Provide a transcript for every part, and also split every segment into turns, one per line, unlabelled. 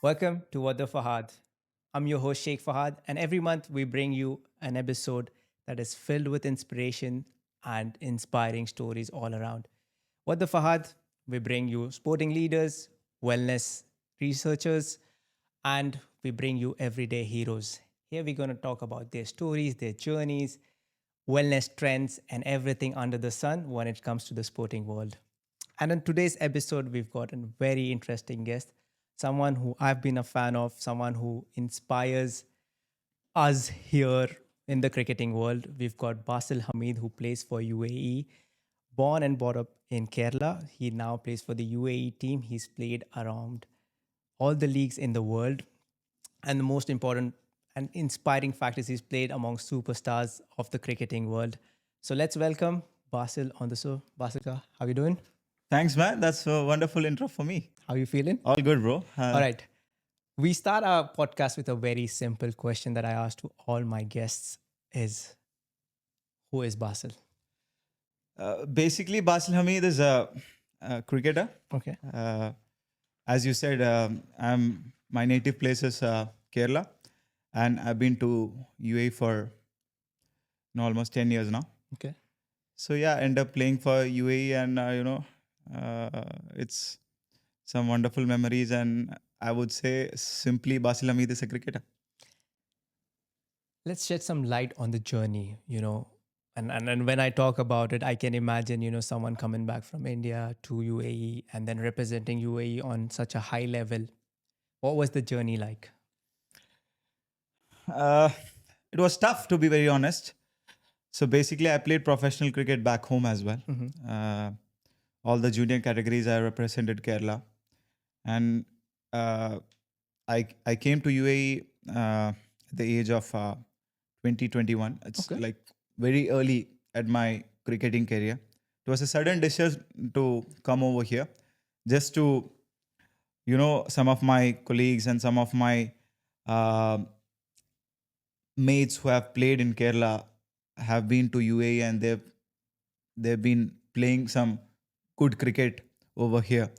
Welcome to What the Fahad. I'm your host, Sheikh Fahad, and every month we bring you an episode that is filled with inspiration and inspiring stories all around. What the Fahad, we bring you sporting leaders, wellness researchers, and we bring you everyday heroes. Here we're going to talk about their stories, their journeys, wellness trends, and everything under the sun when it comes to the sporting world. And in today's episode, we've got a very interesting guest, someone who I've been a fan of, someone who inspires us here in the cricketing world. We've got Basil Hameed, who plays for UAE, born and brought up in Kerala. He now plays for the UAE team. He's played around all the leagues in the world. And the most important and inspiring fact is he's played among superstars of the cricketing world. So let's welcome Basil on the show. Basil, how are you doing?
Thanks, man. That's a wonderful intro for me.
How are you feeling?
All good, bro.
All right. We start our podcast with a very simple question that I ask to all my guests is who is Basil?
Basically, Basil Hameed is a cricketer.
Okay.
As you said, my native place is Kerala, and I've been to UAE for almost 10 years now.
Okay.
So yeah, end up playing for UAE, and it's some wonderful memories. And I would say simply, Basil Hameed is a cricketer.
Let's shed some light on the journey, and when I talk about it, I can imagine, someone coming back from India to UAE and then representing UAE on such a high level. What was the journey like?
Uh, it was tough, to be very honest. So basically, I played professional cricket back home as well. All the junior categories I represented Kerala, and uh, I came to UAE at the age of 2021. It's
Okay.
like very early at my cricketing career. It was a sudden decision to come over here, just to some of my colleagues and some of my uh, mates who have played in Kerala have been to UAE, and they've been playing some good cricket over here.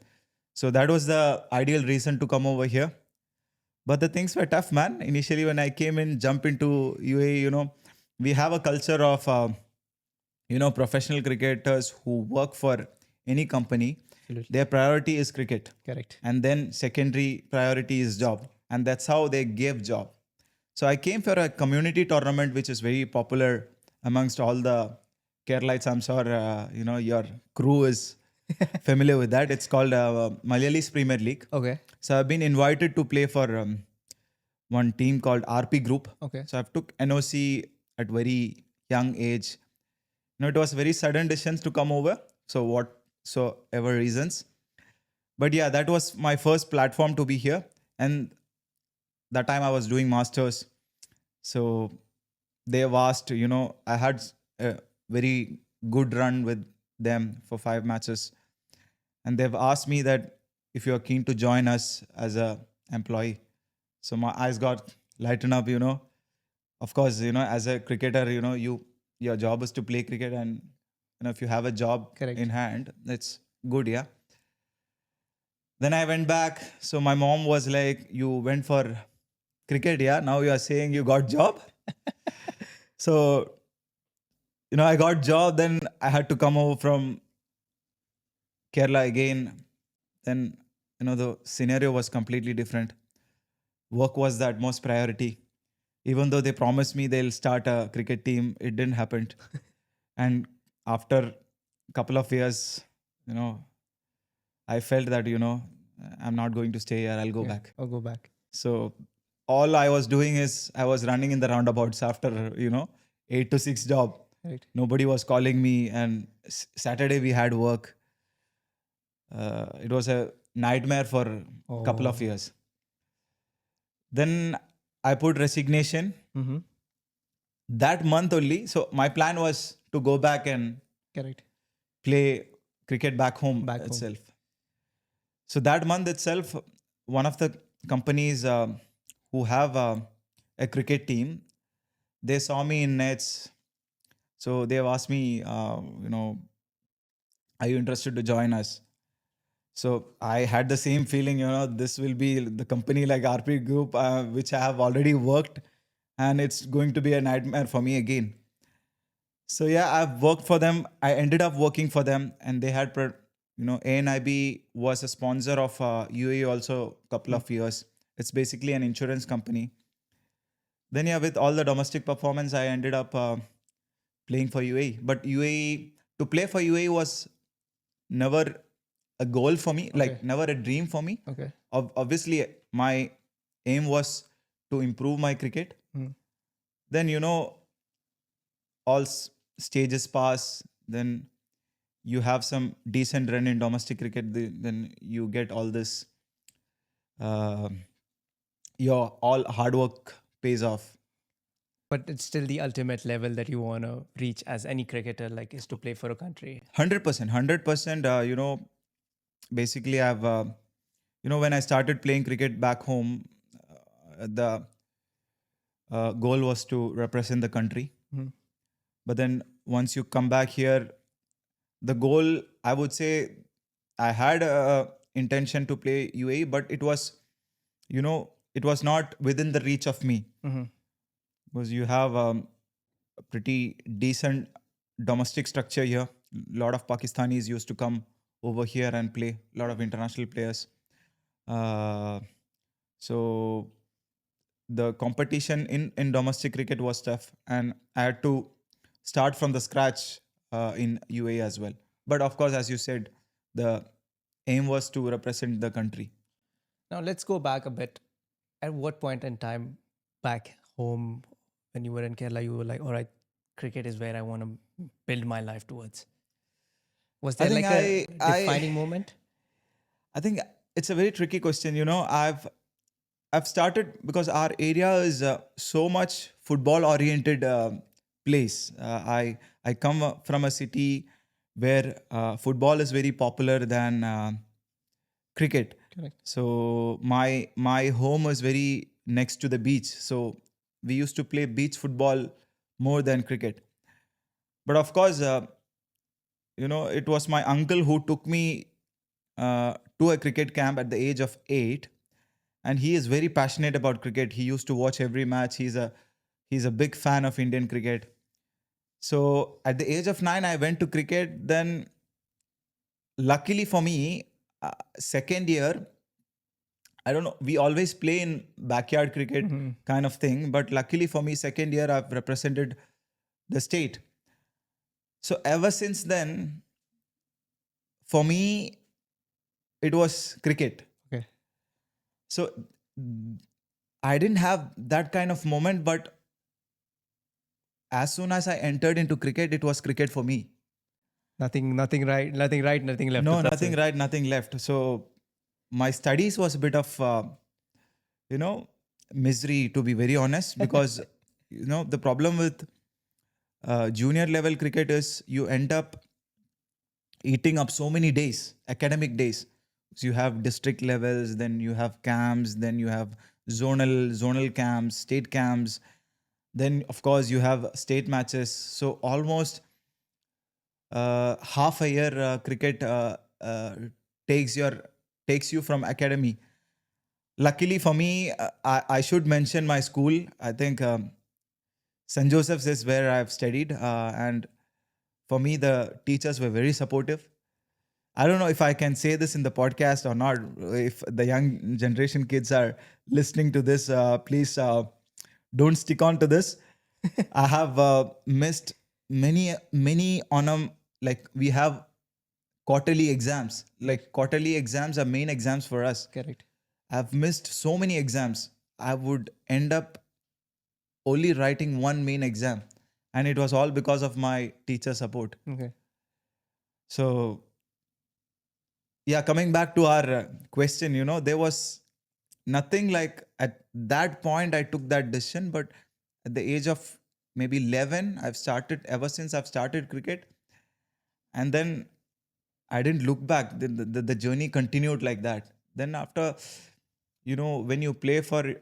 So that was the ideal reason to come over here. But the things were tough, man. Initially, when I came in, jump into UAE, we have a culture of, professional cricketers who work for any company.
Absolutely.
Their priority is cricket.
Correct.
And then secondary priority is job. And that's how they give job. So I came for a community tournament, which is very popular amongst all the Keralites. I'm sure, your crew is familiar with that. It's called Malayalis Premier League.
Okay.
So I've been invited to play for one team called RP Group.
Okay.
So I've took NOC at very young age. It was very sudden decisions to come over. So whatsoever reasons. But yeah, that was my first platform to be here. And that time I was doing masters. So they've asked, I had a very good run with them for 5 matches. And they've asked me that if you're keen to join us as a employee. So my eyes got lightened up, Of course, as a cricketer, your job is to play cricket, and if you have a job
Correct.
in hand, it's good, yeah. Then I went back. So my mom was like, "You went for cricket, yeah? Now you are saying you got job." So, I got job. Then I had to come over from Kerala again. Then, the scenario was completely different. Work was the utmost priority. Even though they promised me they'll start a cricket team, it didn't happen. And after a couple of years, I felt that, I'm not going to stay here. I'll go back.
I'll go back.
So all I was doing is I was running in the roundabouts after, 8 to 6 job.
Right.
Nobody was calling me. And Saturday we had work. It was a nightmare for a couple of years. Then I put resignation
Mm-hmm.
that month only. So my plan was to go back and
Correct.
play cricket back home
Back home.
itself. So that month itself, one of the companies who have a cricket team, they saw me in nets. So they've asked me, are you interested to join us? So I had the same feeling, this will be the company like RP Group, which I have already worked, and it's going to be a nightmare for me again. So yeah, I've worked for them. I ended up working for them, and they had, ANIB was a sponsor of UAE also couple of years. It's basically an insurance company. Then yeah, with all the domestic performance, I ended up playing for UAE. But UAE, to play for UAE was never a goal for me,
Okay.
like never a dream for me.
Okay.
Obviously, my aim was to improve my cricket. Then all stages pass. Then you have some decent run in domestic cricket. Then you get all this. Uh, your all hard work pays off.
But it's still the ultimate level that you want to reach as any cricketer, like, is to play for a country.
100%, 100%. Basically, I've when I started playing cricket back home, the goal was to represent the country. But then once you come back here, the goal, I would say, I had a intention to play UAE, but it was, it was not within the reach of me, because you have a pretty decent domestic structure here. A lot of Pakistanis used to come over here and play. A lot of international players. So the competition in domestic cricket was tough, and I had to start from the scratch in UAE as well. But of course, as you said, the aim was to represent the country.
Now let's go back a bit. At what point in time back home, when you were in Kerala, you were like, all right, cricket is where I want to build my life towards? Was
I
there
think
like a defining moment?
I think it's a very tricky question. I've started because our area is so much football oriented place. I come from a city where football is very popular than cricket.
Correct.
So my home was very next to the beach. So we used to play beach football more than cricket. But of course, it was my uncle who took me to a cricket camp at the age of 8, and he is very passionate about cricket. He used to watch every match. He's a big fan of Indian cricket. So at the age of 9, I went to cricket. Then, luckily for me, second year, I don't know. We always play in backyard cricket kind of thing, but luckily for me, second year I've represented the state. So ever since then, for me, it was cricket.
Okay.
So I didn't have that kind of moment, but as soon as I entered into cricket, it was cricket for me.
Nothing right, nothing left.
No,
That's
nothing
it.
right, nothing left. So my studies was a bit of, misery, to be very honest, because, the problem with junior level cricket is you end up eating up so many days, academic days. So you have district levels, then you have camps, then you have zonal camps, state camps. Then, of course, you have state matches. So almost half a year cricket takes you from academy. Luckily for me, I should mention my school. I think St. Joseph's is where I've studied, and for me, the teachers were very supportive. I don't know if I can say this in the podcast or not. If the young generation kids are listening to this, please don't stick on to this. I have missed many on like we have quarterly exams. Like quarterly exams are main exams for us.
Correct.
I've missed so many exams. I would end up only writing one main exam, and it was all because of my teacher support.
Okay.
So yeah, coming back to our question, there was nothing like at that point I took that decision, but at the age of maybe 11, ever since I've started cricket, and then I didn't look back. The journey continued like that. Then after, when you play for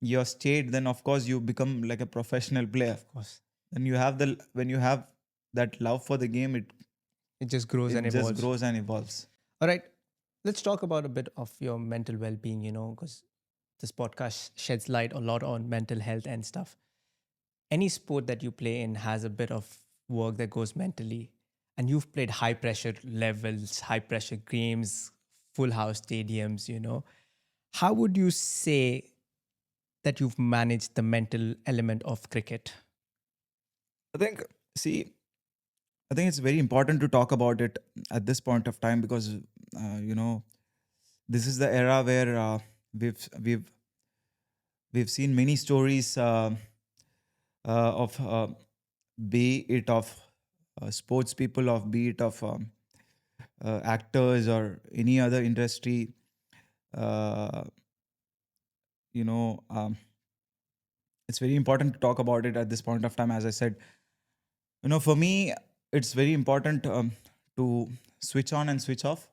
your state, then of course you become like a professional player.
Of course.
Then when you have that love for the game,
It just grows and
it just
evolves.
grows and evolves.
All right. Let's talk about a bit of your mental well-being, because this podcast sheds light a lot on mental health and stuff. Any sport that you play in has a bit of work that goes mentally, and you've played high pressure levels, high pressure games, full house stadiums. How would you say that you've managed the mental element of cricket?
I think, see, I think it's very important to talk about it at this point of time because, this is the era where we've we've we've seen many stories of be it of sports people, of be it of actors or any other industry. Uh, you know, it's very important to talk about it at this point of time. As I said, for me, it's very important to switch on and switch off.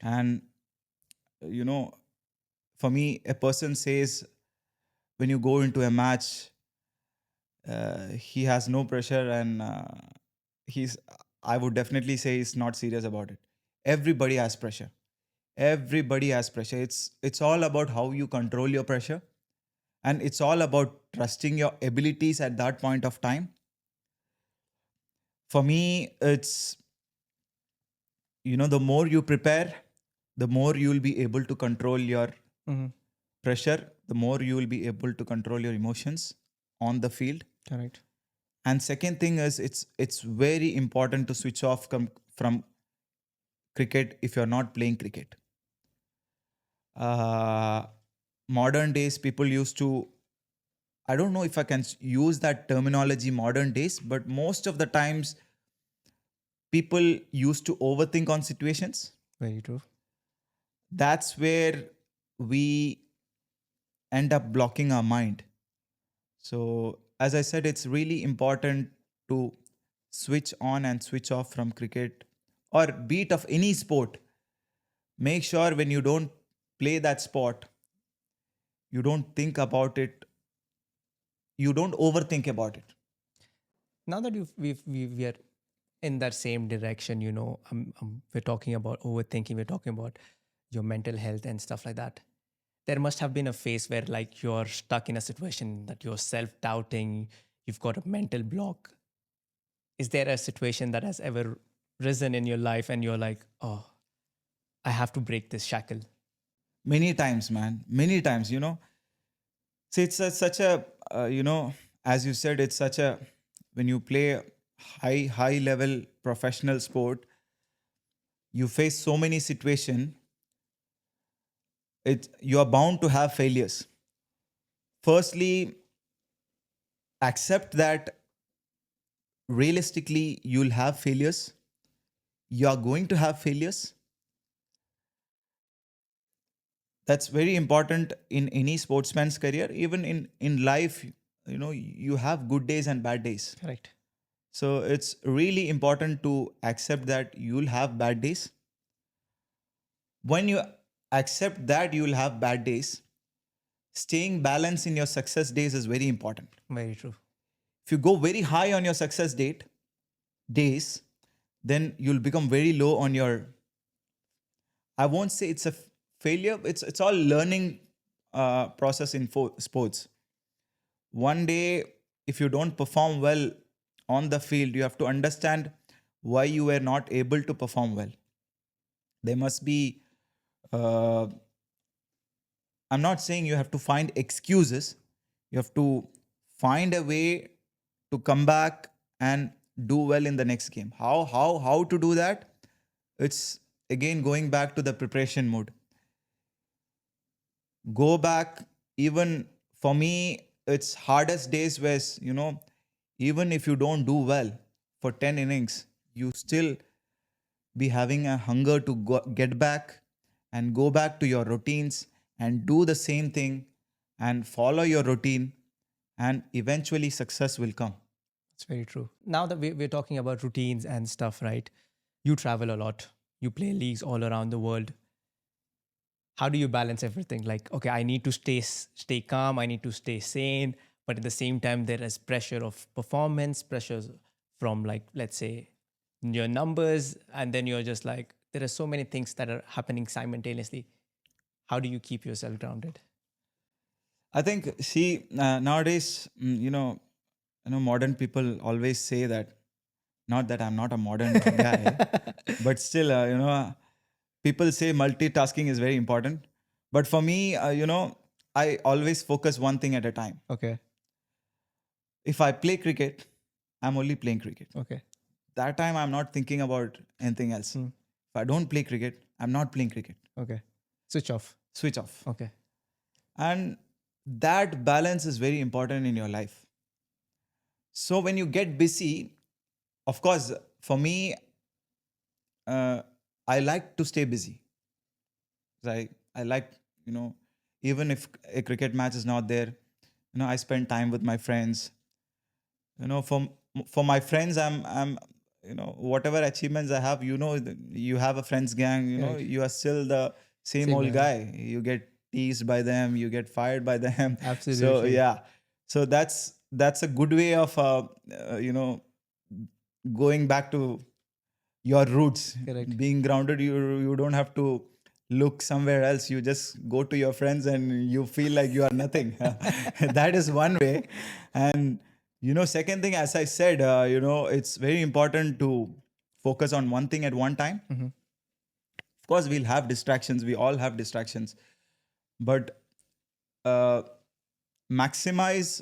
And you know, for me, a person says when you go into a match, he has no pressure and he's. I would definitely say he's not serious about it. Everybody has pressure. Everybody has pressure. It's all about how you control your pressure, and it's all about trusting your abilities at that point of time. For me, it's the more you prepare, the more you will be able to control your
Mm-hmm.
pressure, the more you will be able to control your emotions on the field.
Correct.
And second thing is it's very important to switch off from cricket if you're not playing cricket. uh, Modern days people used to, I don't know if I can use that terminology modern days, but most of the times people used to overthink on situations.
Very true.
That's where we end up blocking our mind. So, as I said, it's really important to switch on and switch off from cricket or beat of any sport. Make sure when you don't play that sport, you don't think about it, you don't overthink about it.
Now that we are in that same direction, we're talking about overthinking, we're talking about your mental health and stuff like that. There must have been a phase where like you're stuck in a situation that you're self-doubting, you've got a mental block. Is there a situation that has ever risen in your life and you're like, oh, I have to break this shackle?
Many times, man, many times, See, it's such a, as you said, it's such a, when you play high level professional sport, you face so many situations, you are bound to have failures. Firstly, accept that realistically you'll have failures. You are going to have failures. That's very important in any sportsman's career. Even in life, you have good days and bad days.
Correct.
So it's really important to accept that you'll have bad days. When you accept that you'll have bad days, staying balanced in your success days is very important.
Very true.
If you go very high on your success days, then you'll become very low on your, I won't say it's a failure. It's all learning process in sports. One day, if you don't perform well on the field, you have to understand why you were not able to perform well. There must be, uh, I'm not saying you have to find excuses. You have to find a way to come back and do well in the next game. How to do that? It's again going back to the preparation mode. Go back. Even for me, it's hardest days where even if you don't do well for 10 innings, you still be having a hunger to get back and go back to your routines and do the same thing and follow your routine, and eventually success will come.
It's very true. Now that we're talking about routines and stuff, right? You travel a lot, you play leagues all around the world. How do you balance everything? Like, okay, I need to stay calm, I need to stay sane, but at the same time there is pressure of performance, pressures from, like, let's say your numbers, and then you're just like, there are so many things that are happening simultaneously. How do you keep yourself grounded?
I think, see, nowadays, modern people always say that, not that I'm not a modern guy, but still, people say multitasking is very important. But for me, I always focus one thing at a time.
Okay.
If I play cricket, I'm only playing cricket.
Okay.
That time, I'm not thinking about anything else.
Hmm.
If I don't play cricket, I'm not playing cricket.
Okay. Switch off.
Switch off.
Okay.
And that balance is very important in your life. So when you get busy, of course, for me, I like to stay busy. I like, even if a cricket match is not there, I spend time with my friends. For my friends, I'm whatever achievements I have, you have a friends gang,
Correct.
you are still the same old guy. You get teased by them, you get fired by them. So
Absolutely.
yeah, so that's a good way of going back to your roots.
Correct.
Being grounded, you don't have to look somewhere else. You just go to your friends and you feel like you are nothing. That is one way. And second thing, as I said, it's very important to focus on one thing at one time.
Mhm.
Of course, we'll have distractions. We all have distractions, but uh, maximize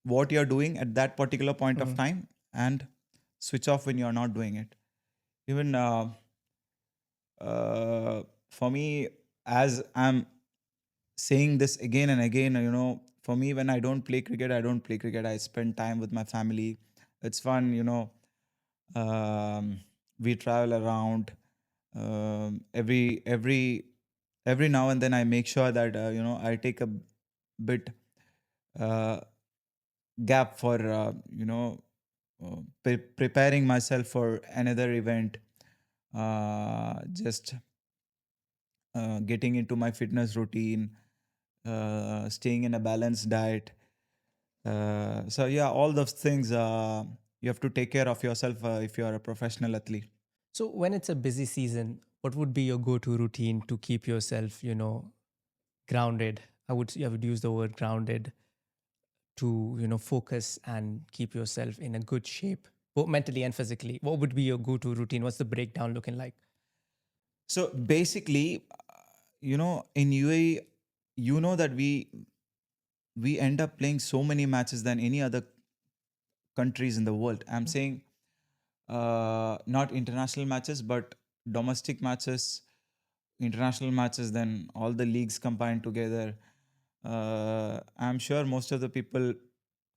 what you're doing at that particular point of time and switch off when you're not doing it. Even for me, as I'm saying this again and again, for me, when I don't play cricket, I don't play cricket. I spend time with my family. It's fun, we travel around. Every now and then, I make sure that I take a bit gap for preparing myself for another event. Just getting into my fitness routine, staying in a balanced diet. So yeah, all those things, you have to take care of yourself if you are a professional athlete.
So when it's a busy season, what would be your go-to routine to keep yourself, grounded? I would use the word grounded to, focus and keep yourself in a good shape, both mentally and physically. What would be your go-to routine? What's the breakdown looking like?
So basically, in UAE, that we end up playing so many matches than any other countries in the world. I'm saying not international matches, but domestic matches, international matches, then all the leagues combined together. I'm sure most of the people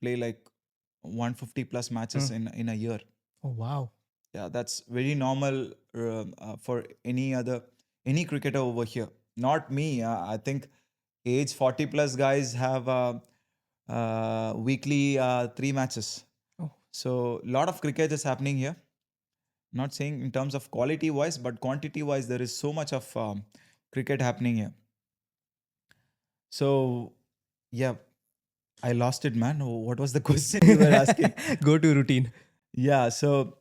play like 150 plus matches in a year.
Oh, wow.
Yeah, that's very normal for any cricketer over here. Not me. I think age 40 plus guys have weekly 3 matches.
Oh,
So a lot of cricket is happening here. Not saying in terms of quality wise, but quantity wise, there is so much of cricket happening here. So yeah, I lost it, man. What was the question you were asking?
go-to routine.
Yeah, so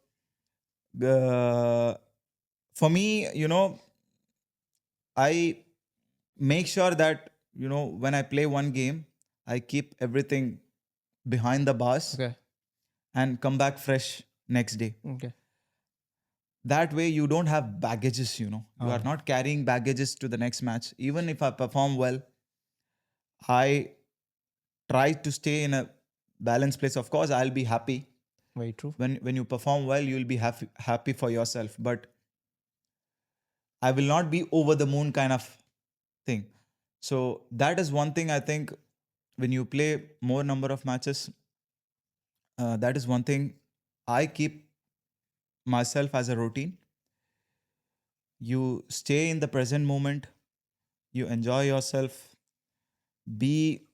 for me, I make sure that when I play one game, I keep everything behind the bars
Okay.
and come back fresh next day.
Okay.
That way, you don't have baggages. You are not carrying baggages to the next match. Even if I perform well, I try to stay in a balanced place. Of course, I'll be happy
Very true.
when you perform well. You'll be happy for yourself, but I will not be over the moon kind of thing. So that is one thing I think when you play more number of matches, that is one thing I keep myself as a routine. You stay in the present moment, you enjoy yourself, be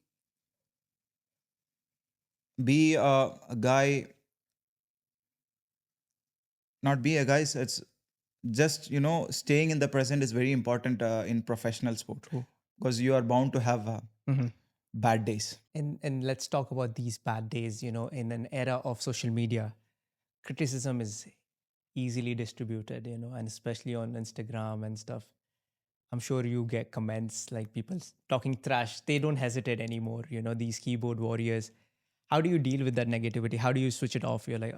a guy, not be a guy. It's just staying in the present is very important in professional sport
True.
because you are bound to have
Mhm.
bad days.
And let's talk about these bad days, in an era of social media. Criticism is easily distributed, and especially on Instagram and stuff. I'm sure you get comments like people talking trash. They don't hesitate anymore, these keyboard warriors. How do you deal with that negativity? How do you switch it off? You're like,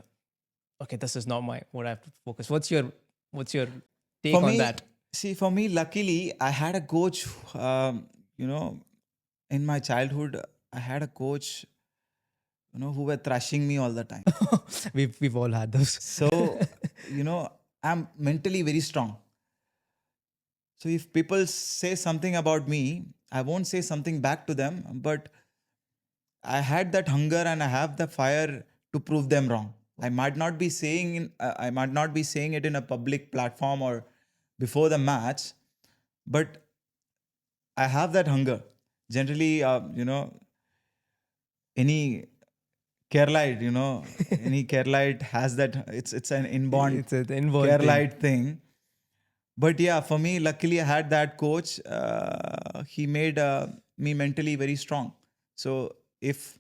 okay, this is not my what I have to focus. What's your
For
take on
me,
that?
see, for me, luckily, I had a coach. You know, in my childhood, I had a coach. Who were thrashing me all the time.
We've all had those.
So, I'm mentally very strong. So if people say something about me, I won't say something back to them, but I had that hunger and I have the fire to prove them wrong. I might not be saying it in a public platform or before the match, but I have that hunger. Generally, any Keralite, any Keralite has that. It's an inborn
It's an inborn thing.
Keralite thing. But yeah, for me, luckily, I had that coach. He made me mentally very strong. So if,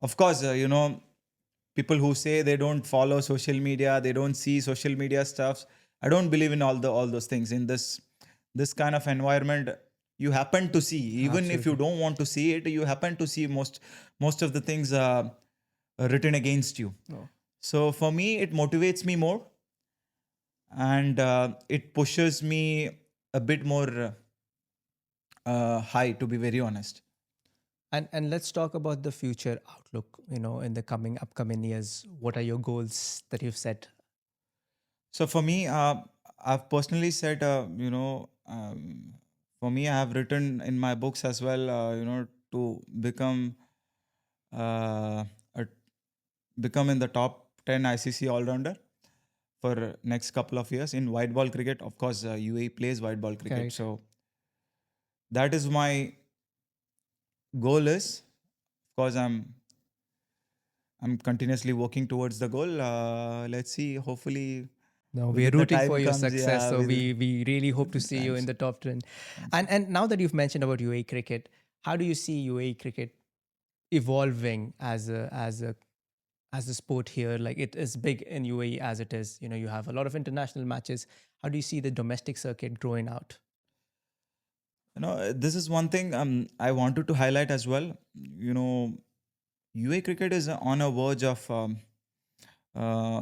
of course, people who say they don't follow social media, they don't see social media stuff. I don't believe in all those things. In this kind of environment, you happen to see, even if you
Absolutely.
don't want to see it, you happen to see most of the things written against you.
Oh.
So for me, it motivates me more, and it pushes me a bit more high, to be very honest.
And let's talk about the future outlook, in the coming upcoming years. What are your goals that you've set?
So for me, I've personally said, for me, I have written in my books as well, to uh, a, become in the top 10 ICC all-rounder for next couple of years in white ball cricket. Of course, UAE plays white ball cricket,
Correct.
so that is my goal. Is, of course, I'm continuously working towards the goal. Let's see. Hopefully,
No, we are
within the
rooting for
time
your
comes,
success.
yeah,
So we really hope to
within the
see you in
times.
the top 10.
Thank you.
And now that you've mentioned about UAE cricket, how do you see UAE cricket evolving as a sport here? Like, it is big in UAE as it is. You have a lot of international matches. How do you see the domestic circuit growing out?
This is one thing I wanted to highlight as well. UA cricket is on a verge of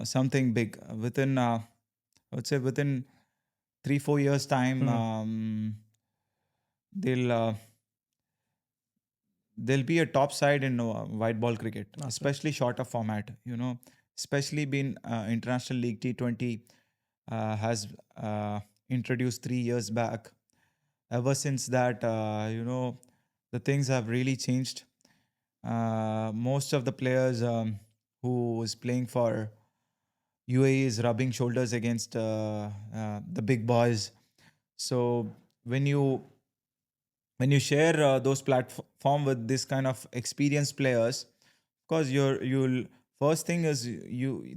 something big. Within, I would say, within 3-4 years' time,
Hmm.
they'll there'll be a top side in white ball cricket,
Awesome.
especially shorter format. Especially being International League T20 has introduced 3 years back. Ever since that, the things have really changed. Most of the players who was playing for UAE is rubbing shoulders against the big boys. So when you when you share those platform with this kind of experienced players, of course, you'll first thing is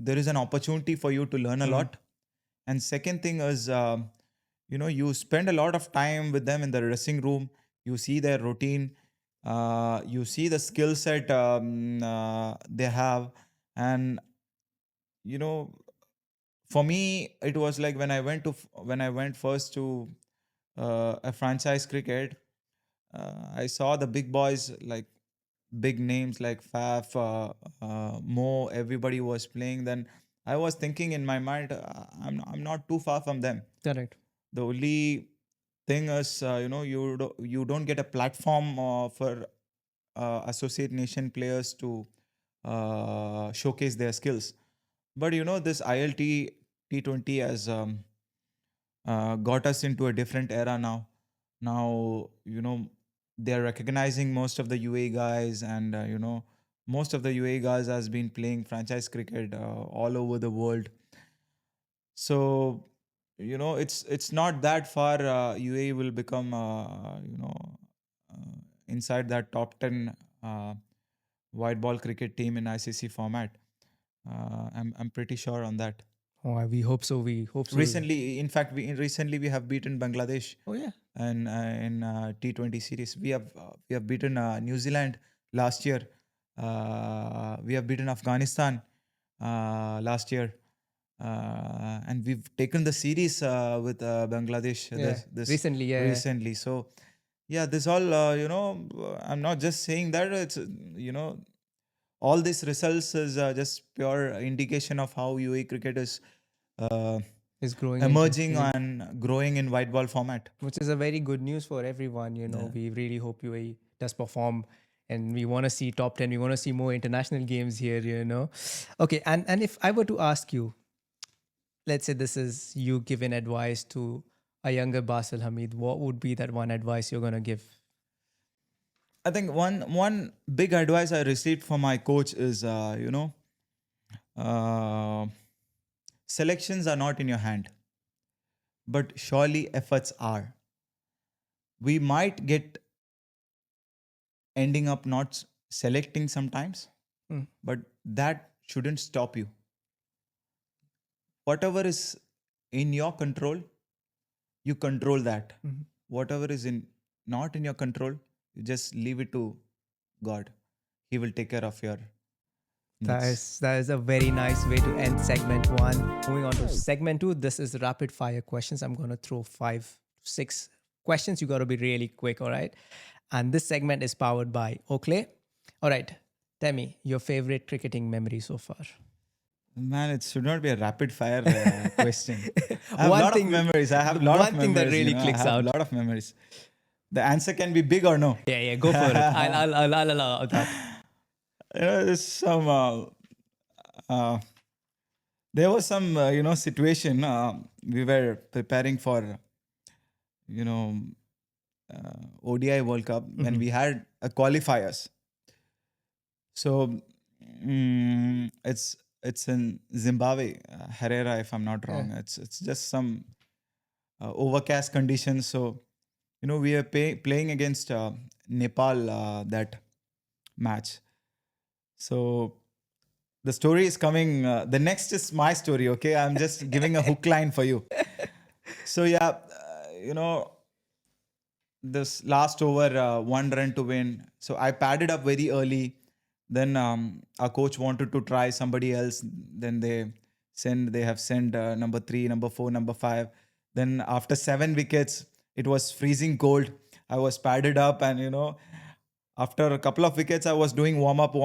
there is an opportunity for you to learn a
Hmm.
lot, and second thing is you spend a lot of time with them in the dressing room. You see their routine, you see the skill set they have, and you know for me it was like when I went first to a franchise cricket. I saw the big boys, like big names like Faf, Mo, everybody was playing. Then I was thinking in my mind, I'm not too far from them.
Correct.
The only thing is, you don't get a platform for associate nation players to showcase their skills. But this ILT T20 has got us into a different era now. Now, they're recognizing most of the UAE guys, and most of the UAE guys has been playing franchise cricket all over the world. So it's not that far. UAE will become inside that top 10 white ball cricket team in ICC format. I'm pretty sure on that.
Oh, we hope so. We hope so.
Recently, in fact, we have beaten Bangladesh
Oh, yeah.
and in T20 series. We have beaten New Zealand last year. We have beaten Afghanistan last year. And we've taken the series with Bangladesh
Yeah.
this
Recently, yeah.
recently. So yeah, this all I'm not just saying that it's all these results is just pure indication of how UAE cricket is uh,
Is growing and
emerging
increasing,
and growing in white ball format.
which is a very good news for everyone.
Yeah.
We really hope UAE does perform, and we want to see top 10. We want to see more international games here. Okay, and if I were to ask you, let's say this is you giving advice to a younger Basil Hameed, what would be that one advice you're going to give?
I think one big advice I received from my coach is uh, selections are not in your hand, but surely efforts are. We might get ending up not selecting sometimes,
Mm.
but that shouldn't stop you. Whatever is in your control, you control that.
Mhm.
Whatever is in not in your control, you just leave it to God. He will take care of your
That
needs.
is a very nice way to end segment one. Moving on to segment two, this is rapid fire questions. I'm gonna throw 5, 6 questions. You gotta be really quick, all right? And this segment is powered by Oakley. All right, tell me your favorite cricketing memory so far.
Man, it should not be a rapid fire question. I have a
one
lot of
thing,
memories. I have a lot of
one thing that
memories.
really
I
clicks
have a
out.
lot of memories. The answer can be big or no.
Yeah, go for it. I'll allow that.
There's some. Uh, there was some situation. We were preparing for you know ODI World Cup when we had a qualifiers. So it's in Zimbabwe, Herrera, if I'm not
Yeah.
wrong. It's just some overcast conditions. So we are playing against Nepal that match. So the story is coming. The next is my story. Okay, I'm just giving a hook line for you. So yeah, this last over, 1 run to win. So I padded up very early. Then our coach wanted to try somebody else. Then they have sent number 3, number 4, number 5. Then after 7 wickets, it was freezing cold. I was padded up, and after a couple of wickets, I was doing warm up,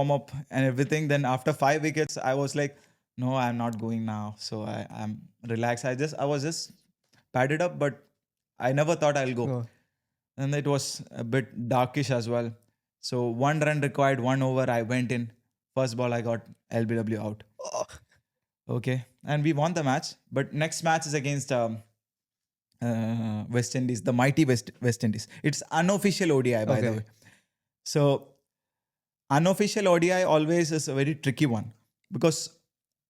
and everything. Then after 5 wickets, I was like, no, I'm not going now. So I'm relaxed. I was just padded up, but I never thought I'll go.
Go.
And it was a bit darkish as well. So 1 run required, 1 over. I went in. First ball, I got LBW out. Okay, and we won the match. But next match is against West Indies, the mighty West Indies. It's unofficial ODI, by the
Okay.
way. So unofficial ODI always is a very tricky one because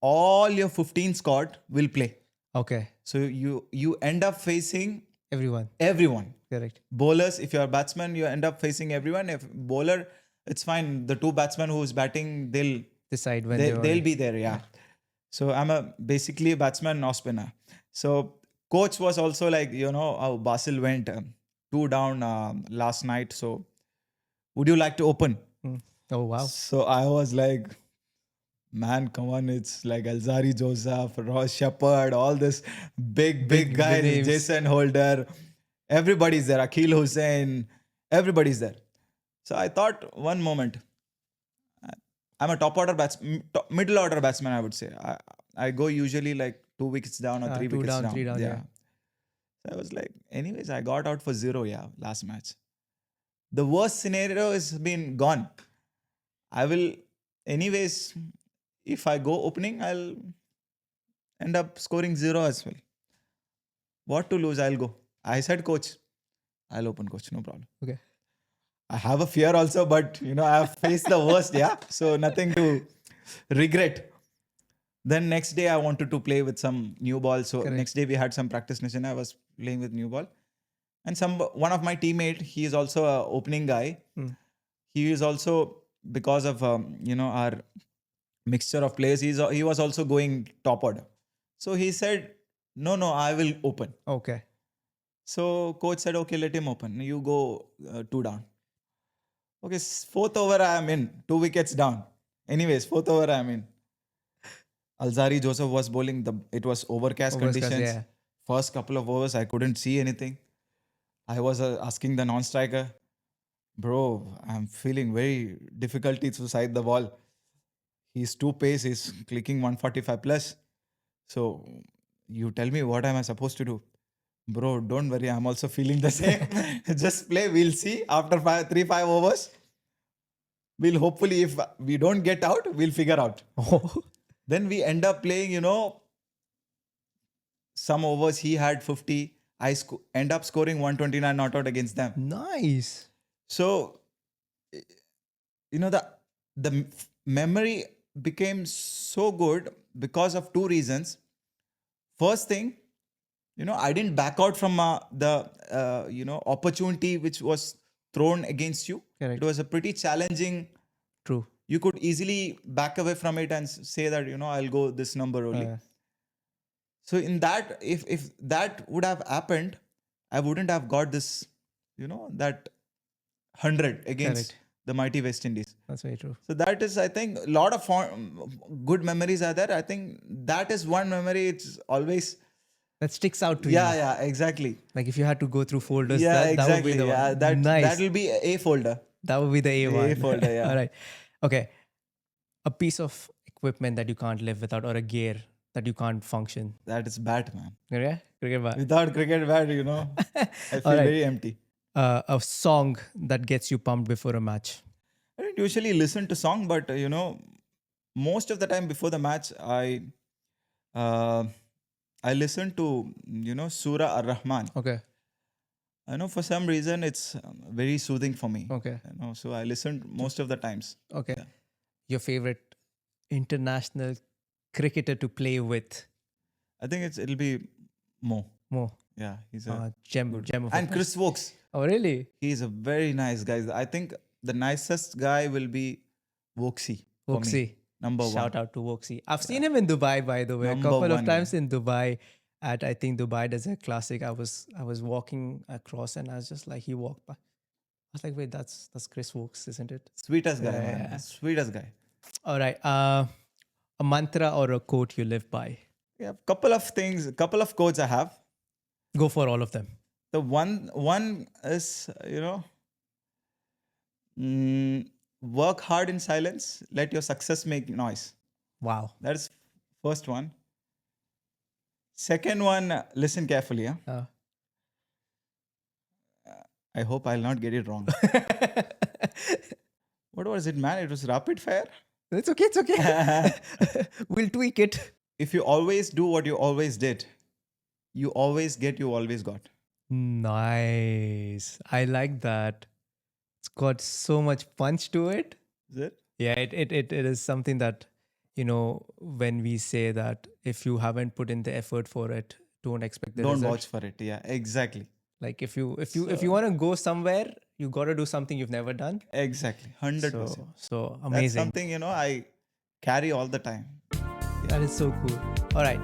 all your 15 squad will play.
Okay.
So you end up facing
Everyone.
everyone.
Correct.
Bowlers, if you're a batsman, you end up facing everyone. If bowler, it's fine. The two batsmen who's batting,
Decide when
they'll be there. Yeah. So I'm basically a batsman, no spinner. So coach was also like, Basil went 2 down last night. So would you like to open?
Mm. Oh wow.
So I was like, man, come on, it's like Alzari Joseph, Ross Shepard, all this big guys,
names.
Jason Holder, everybody's there, Akhil Hussain, everybody's there. So I thought one moment, I'm a middle order batsman, I would say. I go usually like 2 wickets down or 3
2
wickets
down,
down.
3 down. Yeah.
So I was like, anyways, I got out for 0, last match. The worst scenario has been gone. I will, anyways, if I go opening, I'll end up scoring 0 as well. What to lose? I'll go. I said, coach, I'll open, coach, no problem.
Okay.
I have a fear also, but I have faced the worst, yeah. So nothing to regret. Then next day I wanted to play with some new ball. So
Correct.
next day we had some practice session. I was playing with new ball. And one of my teammate, he is also a opening guy.
Mm.
He is also, because of our mixture of players, he was also going top order. So he said, no, I will open.
Okay.
So coach said, okay, let him open. You go 2 down. Okay, 4th over I am in. 2 wickets down. Anyways, 4th over I am in. Alzari Joseph was bowling. It was overcast
Overcast,
conditions.
yeah.
First couple of overs, I couldn't see anything. I was asking the non-striker, bro, I'm feeling very difficulty to side the ball. He's too pace. He's clicking 145 plus. So you tell me, what am I supposed to do? Bro, don't worry. I'm also feeling the same. Just play. We'll see after 5 overs. We'll hopefully, if we don't get out, we'll figure out.
Oh,
Then we end up playing, some overs he had 50. I end up scoring 129 not out against them.
nice.
So, the memory became so good because of two reasons. First thing, I didn't back out from the opportunity which was thrown against you.
Correct.
It was a pretty challenging.
True.
You could easily back away from it and say that I'll go this number only. So in that, if that would have happened, I wouldn't have got this, that 100 against
Correct.
the mighty West Indies.
That's very true.
So that is, I think, a lot of good memories are there. I think that is one memory. It's always.
That sticks out to you.
Yeah, exactly.
Like if you had to go through folders,
Yeah,
that
exactly.
would be the
Yeah,
one. Nice.
that will be a folder.
That would be the A one.
A folder, yeah.
All right. Okay. A piece of equipment that you can't live without, or a gear that you can't function.
That is bat, man.
Yeah? Cricket bat.
Without cricket bat, I feel
All right.
very empty.
A song that gets you pumped before a match.
I don't usually listen to song, but most of the time before the match, I listen to Surah Ar-Rahman.
Okay.
I know for some reason it's very soothing for me.
Okay.
So I listen most of the times.
Okay.
Yeah.
Your favorite international cricketer to play with?
I think it'll be Mo.
Mo.
Yeah, he's a
gem of a
and
person.
Chris Wokes.
Oh, really?
He's a very nice guy. I think the nicest guy will be Woksy. for me.
Woksy.
Number one.
Shout out to Woksy. I've seen him in Dubai, by the way,
Number
a couple of
one,
times in Dubai. At I think Dubai Desert Classic. I was walking across and I was just like, he walked by. I was like, wait, that's Chris Wokes, isn't it?
Sweetest guy,
Yeah.
man. Sweetest guy.
All right. A mantra or a quote you live by.
Yeah, couple of things, couple of quotes I have.
Go for all of them.
The one is, work hard in silence. Let your success make noise.
Wow.
That is first one. Second one, listen carefully. Huh? I hope I'll not get it wrong. What was it, man? It was rapid fire.
It's okay. It's okay. We'll tweak it.
If you always do what you always did, you always get you always got.
Nice. I like that. It's got so much punch to it.
Is it?
Yeah, it is something that, when we say that if you haven't put in the effort for it, don't expect the
Don't
result.
watch for it. Yeah, exactly.
Like if you want to go somewhere, you got to do something you've never done.
Exactly. 100%.
So
That's
amazing.
something, I carry all the time.
That is so cool. All right.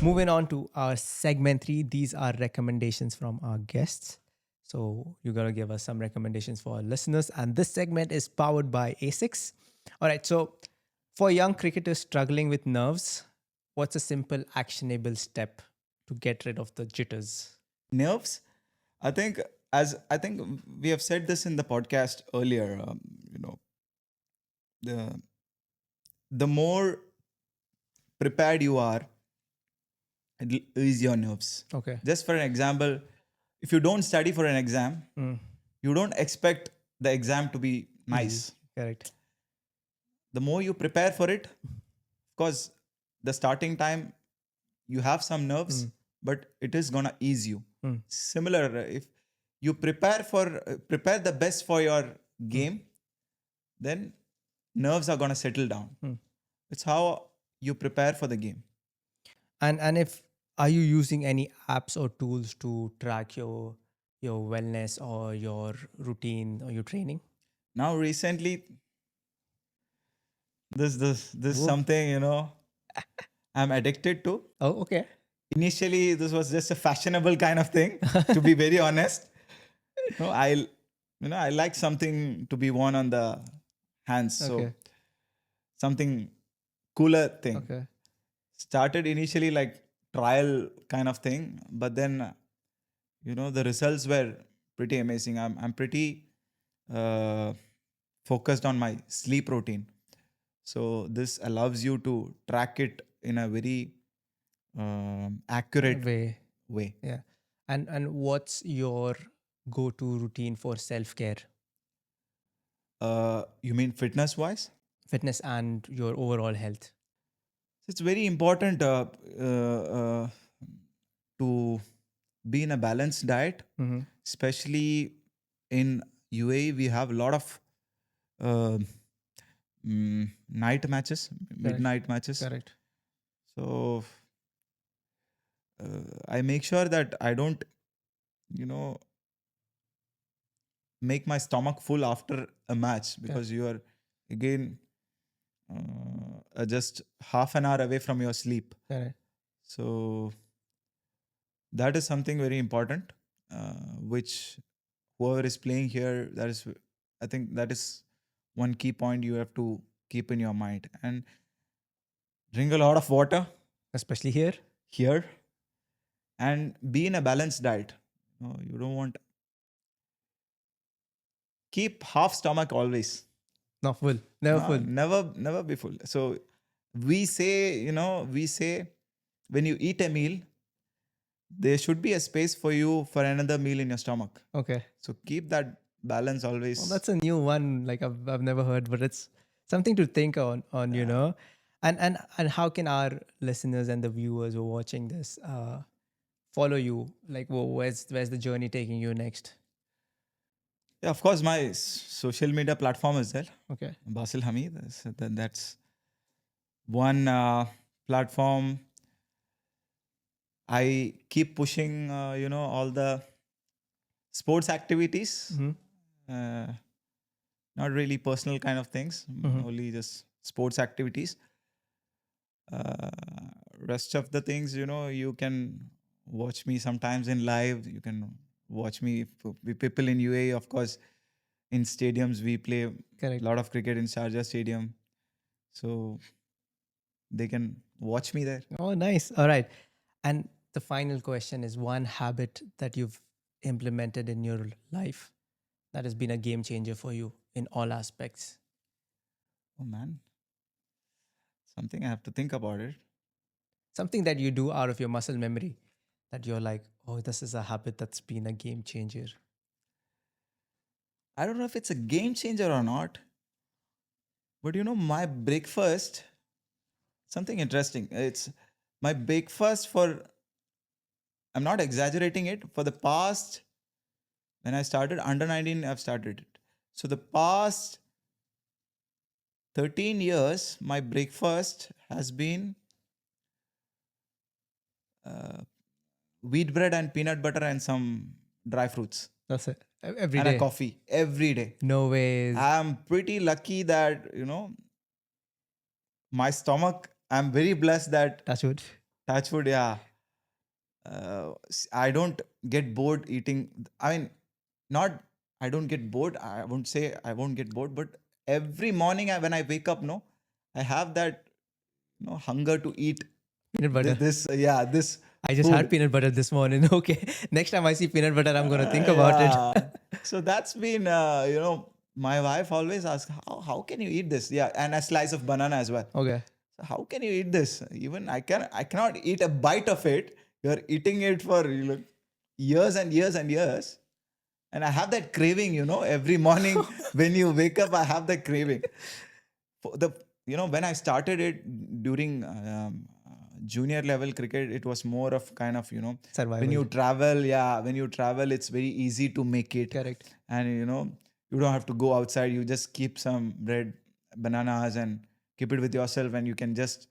Moving on to our segment 3. These are recommendations from our guests. So you got to give us some recommendations for our listeners. And this segment is powered by ASICS. All right. So for young cricketers struggling with nerves, what's a simple actionable step to get rid of the jitters?
Nerves, I think we have said this in the podcast earlier. The more prepared you are, it'll ease your nerves.
Okay.
Just for an example, if you don't study for an exam, you don't expect the exam to be nice.
Correct.
The more you prepare for it, of course, the starting time, you have some nerves, but it is gonna ease you. Similar, if you prepare the best for your game, then nerves are gonna settle down. It's how you prepare for the game.
And are you using any apps or tools to track your wellness or your routine or your training?
Now recently, this is something I'm addicted to.
Oh, okay.
Initially, this was just a fashionable kind of thing, to be very honest. I like something to be worn on the hands. So
Okay.
something cooler thing.
Okay.
started initially like trial kind of thing, but then the results were pretty amazing. I'm pretty uh, focused on my sleep routine, so this allows you to track it in a very accurate
Way.
way.
Yeah. And what's your go-to routine for self-care,
You mean fitness wise?
fitness, and your overall health?
It's very important to be in a balanced diet,
Mm-hmm.
especially in UAE. We have a lot of uh, night matches,
Correct.
midnight matches.
Correct.
So I make sure that I don't, you know, make my stomach full after a match, because you are again just half an hour away from your sleep.
Correct.
So that is something very important, which whoever is playing here, I think that is one key point you have to keep in your mind. And drink a lot of water
Especially here.
here, and be in a balanced diet. You don't want, keep half stomach always.
Not full. Never
No,
full.
never be full. So we say when you eat a meal, there should be a space for you for another meal in your stomach.
Okay.
So keep that balance
Well,
always.
that's a new one. Like I've never heard, but it's something to think on, you know. And how can our listeners and the viewers who are watching this follow you? Like, where's the journey taking you next?
Yeah, of course, my social media platform is there.
Okay.
Basil Hameed. That's one platform. I keep pushing, all the sports activities.
Mm-hmm.
Uh, Not really personal kind of things,
Mm-hmm.
only just sports activities. Uh, Rest of the things, you can watch me sometimes in live. You can watch me with people in UAE, of course. In stadiums, we play a
Correct.
lot of cricket in Sharjah Stadium, so they can watch me there.
Oh, nice. All right. And the final question is one habit that you've implemented in your life that has been a game changer for you in all aspects.
Oh man, something I have to think about it.
Something that you do out of your muscle memory that you're like, oh, this is a habit that's been a game changer.
I don't know if it's a game changer or not, but my breakfast, something interesting. It's my breakfast for, I'm not exaggerating it, for the past, when I started under 19, I've started it. So the past 13 years, my breakfast has been uh, wheat bread and peanut butter and some dry fruits
That's it. Every
and a
day.
coffee every day.
No ways.
I'm pretty lucky that, my stomach, I'm very blessed that,
That's good.
touch wood, yeah, I don't get bored eating. I mean, not, I don't get bored. I won't say I won't get bored, but every morning when I wake up, no, I have that, hunger to eat
Peanut butter.
this
I just had
food.
peanut butter this morning. Okay. Next time I see peanut butter, I'm going to think about it.
Yeah. So that's been, my wife always asks, how can you eat this? Yeah, and a slice of banana as well.
Okay.
So how can you eat this? Even I cannot eat a bite of it. You're eating it for years and years and years. And I have that craving, every morning when you wake up, I have that craving. For the when I started it during junior level cricket, it was more of kind of when
Survival.
you travel, when you travel, it's very easy to make it,
Correct.
and you don't have to go outside. You just keep some bread, bananas, and keep it with yourself, and you can just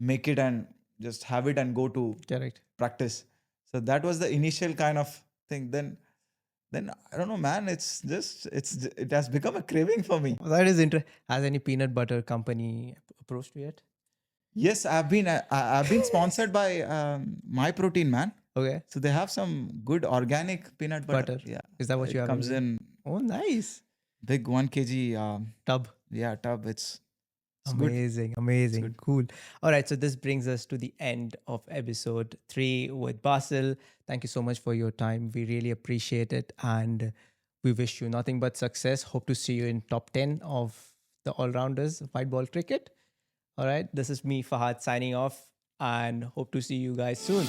make it and just have it and go to
Correct.
practice. So that was the initial kind of thing. Then I don't know, man. It has become a craving for me.
Well, that is interesting. Has any peanut butter company approached you yet?
Yes, I've been sponsored by My Protein, man.
Okay.
So they have some good organic peanut butter.
Butter.
Yeah,
Is that what you
it
have
comes
already?
in
Oh, nice.
big 1 kg.
Tub.
Yeah, tub. It's good.
Amazing,
It's
amazing,
good.
cool. All right, so this brings us to the end of episode 3 with Basil. Thank you so much for your time. We really appreciate it, and we wish you nothing but success. Hope to see you in top 10 of the all rounders of white ball cricket. All right, this is me, Fahad, signing off, and hope to see you guys soon.